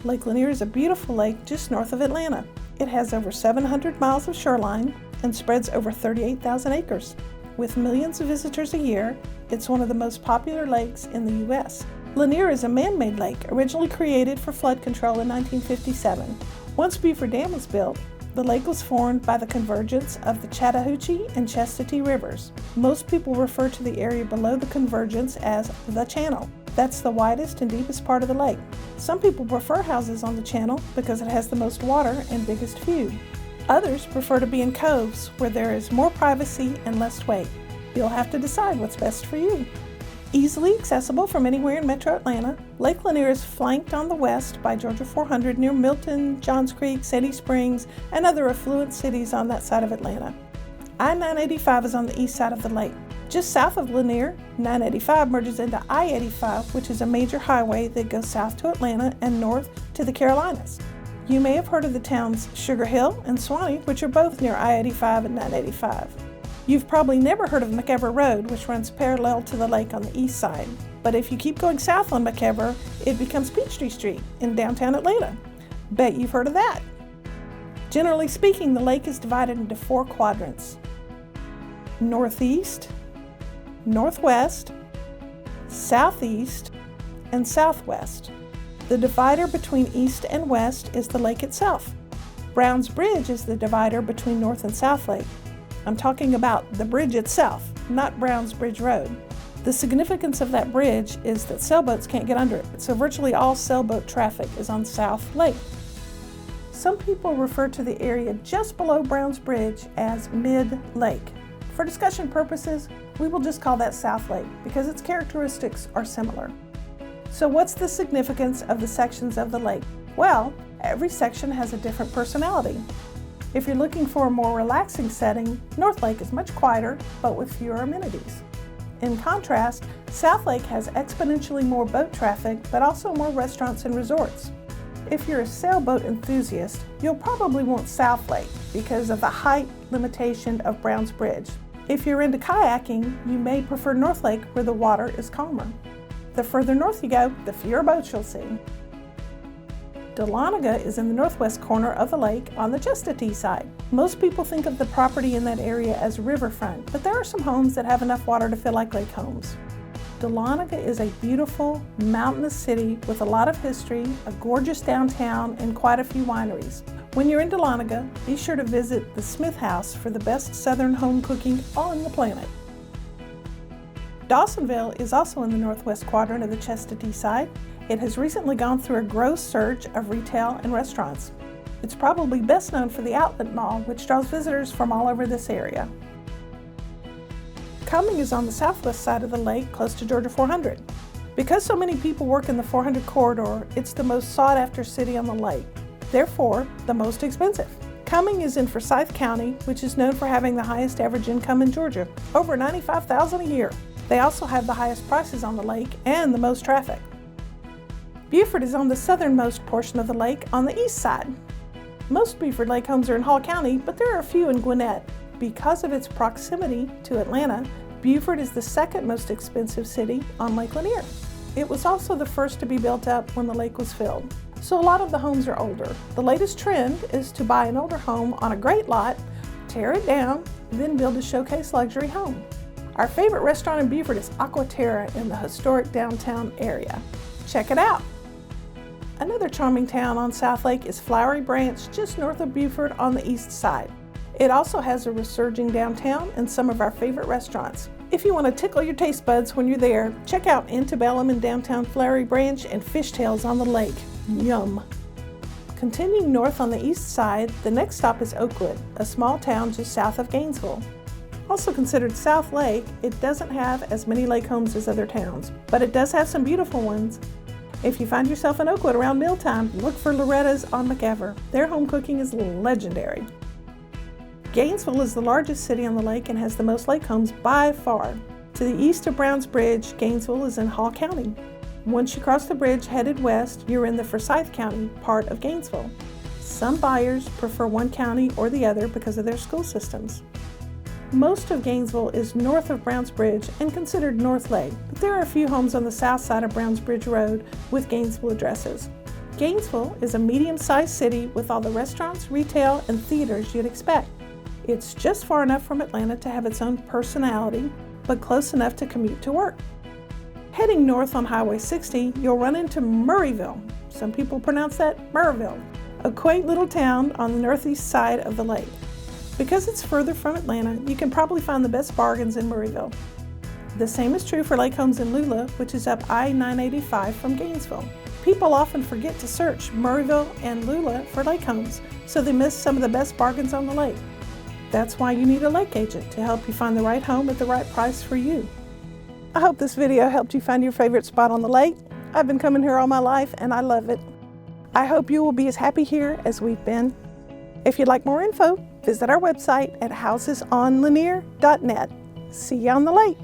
Lake Lanier is a beautiful lake just north of Atlanta. It has over 700 miles of shoreline and spreads over 38,000 acres. With millions of visitors a year, it's one of the most popular lakes in the U.S. Lanier is a man-made lake originally created for flood control in 1957. Once Beaufort Dam was built, the lake was formed by the convergence of the Chattahoochee and Chestatee rivers. Most people refer to the area below the convergence as the channel. That's the widest and deepest part of the lake. Some people prefer houses on the channel because it has the most water and biggest view. Others prefer to be in coves where there is more privacy and less weight. You'll have to decide what's best for you. Easily accessible from anywhere in Metro Atlanta, Lake Lanier is flanked on the west by Georgia 400 near Milton, Johns Creek, Sandy Springs, and other affluent cities on that side of Atlanta. I-985 is on the east side of the lake. Just south of Lanier, 985 merges into I-85, which is a major highway that goes south to Atlanta and north to the Carolinas. You may have heard of the towns Sugar Hill and Swanee, which are both near I-85 and 985. You've probably never heard of McEver Road, which runs parallel to the lake on the east side. But if you keep going south on McEver, it becomes Peachtree Street in downtown Atlanta. Bet you've heard of that. Generally speaking, the lake is divided into 4 quadrants: northeast, northwest, southeast, and southwest. The divider between east and west is the lake itself. Brown's Bridge is the divider between North and South Lake. I'm talking about the bridge itself, not Brown's Bridge Road. The significance of that bridge is that sailboats can't get under it, so virtually all sailboat traffic is on South Lake. Some people refer to the area just below Brown's Bridge as Mid-Lake. For discussion purposes, we will just call that South Lake because its characteristics are similar. So what's the significance of the sections of the lake? Well, every section has a different personality. If you're looking for a more relaxing setting, North Lake is much quieter, but with fewer amenities. In contrast, South Lake has exponentially more boat traffic, but also more restaurants and resorts. If you're a sailboat enthusiast, you'll probably want South Lake because of the height limitation of Brown's Bridge. If you're into kayaking, you may prefer North Lake where the water is calmer. The further north you go, the fewer boats you'll see. Dahlonega is in the northwest corner of the lake on the Chestatee side. Most people think of the property in that area as riverfront, but there are some homes that have enough water to feel like lake homes. Dahlonega is a beautiful, mountainous city with a lot of history, a gorgeous downtown, and quite a few wineries. When you're in Dahlonega, be sure to visit the Smith House for the best southern home cooking on the planet. Dawsonville is also in the northwest quadrant of the Chestatee side. It has recently gone through a growth surge of retail and restaurants. It's probably best known for the Outlet Mall, which draws visitors from all over this area. Cumming is on the southwest side of the lake, close to Georgia 400. Because so many people work in the 400 corridor, it's the most sought-after city on the lake, therefore the most expensive. Cumming is in Forsyth County, which is known for having the highest average income in Georgia, over $95,000 a year. They also have the highest prices on the lake and the most traffic. Beaufort is on the southernmost portion of the lake on the east side. Most Beaufort Lake homes are in Hall County, but there are a few in Gwinnett. Because of its proximity to Atlanta, Beaufort is the second most expensive city on Lake Lanier. It was also the first to be built up when the lake was filled, so a lot of the homes are older. The latest trend is to buy an older home on a great lot, tear it down, then build a showcase luxury home. Our favorite restaurant in Beaufort is Aquaterra in the historic downtown area. Check it out! Another charming town on South Lake is Flowery Branch, just north of Beaufort on the east side. It also has a resurging downtown and some of our favorite restaurants. If you want to tickle your taste buds when you're there, check out Antebellum in downtown Flowery Branch and Fishtails on the lake. Yum! Continuing north on the east side, the next stop is Oakwood, a small town just south of Gainesville. Also considered South Lake, it doesn't have as many lake homes as other towns, but it does have some beautiful ones. If you find yourself in Oakwood around mealtime, look for Loretta's on McEver. Their home cooking is legendary. Gainesville is the largest city on the lake and has the most lake homes by far. To the east of Browns Bridge, Gainesville is in Hall County. Once you cross the bridge headed west, you're in the Forsyth County part of Gainesville. Some buyers prefer one county or the other because of their school systems. Most of Gainesville is north of Browns Bridge and considered North Lake, but there are a few homes on the south side of Browns Bridge Road with Gainesville addresses. Gainesville is a medium-sized city with all the restaurants, retail, and theaters you'd expect. It's just far enough from Atlanta to have its own personality, but close enough to commute to work. Heading north on Highway 60, you'll run into Murrayville. Some people pronounce that Murrayville, a quaint little town on the northeast side of the lake. Because it's further from Atlanta, you can probably find the best bargains in Murrayville. The same is true for Lake Homes in Lula, which is up I-985 from Gainesville. People often forget to search Murrayville and Lula for lake homes, so they miss some of the best bargains on the lake. That's why you need a lake agent to help you find the right home at the right price for you. I hope this video helped you find your favorite spot on the lake. I've been coming here all my life and I love it. I hope you will be as happy here as we've been. If you'd like more info, visit our website at housesonlanier.net. See you on the lake.